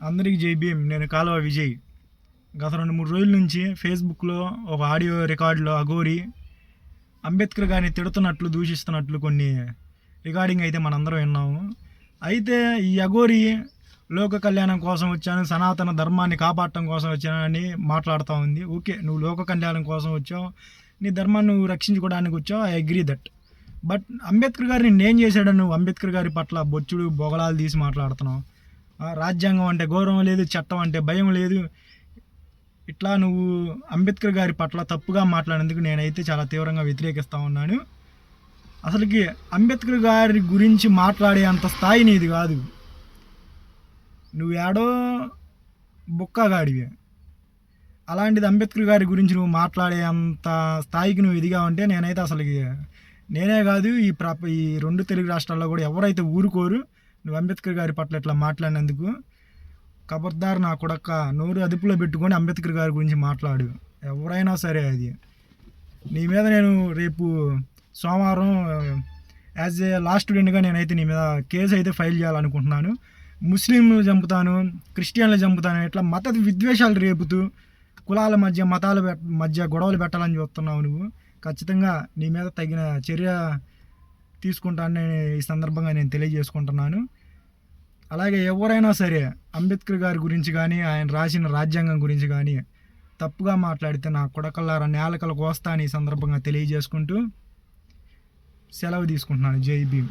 అందరికీ జై భీమ్. నేను కాలువ విజయ్. గత 2-3 రోజుల నుంచి ఫేస్బుక్లో ఒక ఆడియో రికార్డులో అఘోరి అంబేద్కర్ గారిని తిడుతున్నట్లు, దూషిస్తున్నట్లు కొన్ని రికార్డింగ్ అయితే మనందరం విన్నాము. అయితే ఈ అఘోరి లోక కళ్యాణం కోసం వచ్చాను, సనాతన ధర్మాన్ని కాపాడటం కోసం వచ్చానని మాట్లాడుతూ ఉంది. ఓకే, నువ్వు లోక కళ్యాణం కోసం వచ్చావు, నీ ధర్మాన్ని నువ్వు రక్షించుకోవడానికి వచ్చావు, I agree that. But Ambedkar గారిని నేను చేశాడు, నువ్వు అంబేద్కర్ గారి పట్ల బొచ్చుడు బొగలాలు తీసి మాట్లాడుతున్నావు. రాజ్యాంగం అంటే గౌరవం లేదు, చట్టం అంటే భయం లేదు. ఇట్లా నువ్వు అంబేద్కర్ గారి పట్ల తప్పుగా మాట్లాడేందుకు నేనైతే చాలా తీవ్రంగా వ్యతిరేకిస్తూ ఉన్నాను. అసలుకి అంబేద్కర్ గారి గురించి మాట్లాడే అంత స్థాయి నీది కాదు. నువ్వు ఏడో బుక్కగాడివి. అలాంటిది అంబేద్కర్ గారి గురించి నువ్వు మాట్లాడే అంత స్థాయికి నువ్వు ఎదిగా ఉంటే నేనైతే అసలుకి నేనే కాదు ఈ 2 తెలుగు రాష్ట్రాల్లో కూడా ఎవరైతే ఊరుకోరు నువ్వు అంబేద్కర్ గారి పట్ల ఇట్లా మాట్లాడినందుకు. ఖబర్దార్ నా కొడక, నోరు అదుపులో పెట్టుకొని అంబేద్కర్ గారి గురించి మాట్లాడు, ఎవరైనా సరే. అది నీ మీద నేను రేపు సోమవారం యాజ్ ఏ లాస్ట్ స్టూడెంట్గా నేనైతే నీ మీద కేసు అయితే ఫైల్ చేయాలనుకుంటున్నాను. ముస్లింలు చంపుతాను, క్రిస్టియన్లు చంపుతాను, ఇట్లా మత విద్వేషాలు రేపుతూ కులాల మధ్య మతాల మధ్య గొడవలు పెట్టాలని చూస్తున్నావు నువ్వు. ఖచ్చితంగా నీ మీద తగిన చర్య తీసుకుంటానని ఈ సందర్భంగా నేను తెలియజేసుకుంటున్నాను. అలాగే ఎవరైనా సరే అంబేద్కర్ గారి గురించి కానీ ఆయన రాసిన రాజ్యాంగం గురించి కానీ తప్పుగా మాట్లాడితే నా కొడకల్లారా నేలకలు కోస్తా అని ఈ సందర్భంగా తెలియజేసుకుంటూ సెలవు తీసుకుంటున్నాను. జై భీమ్.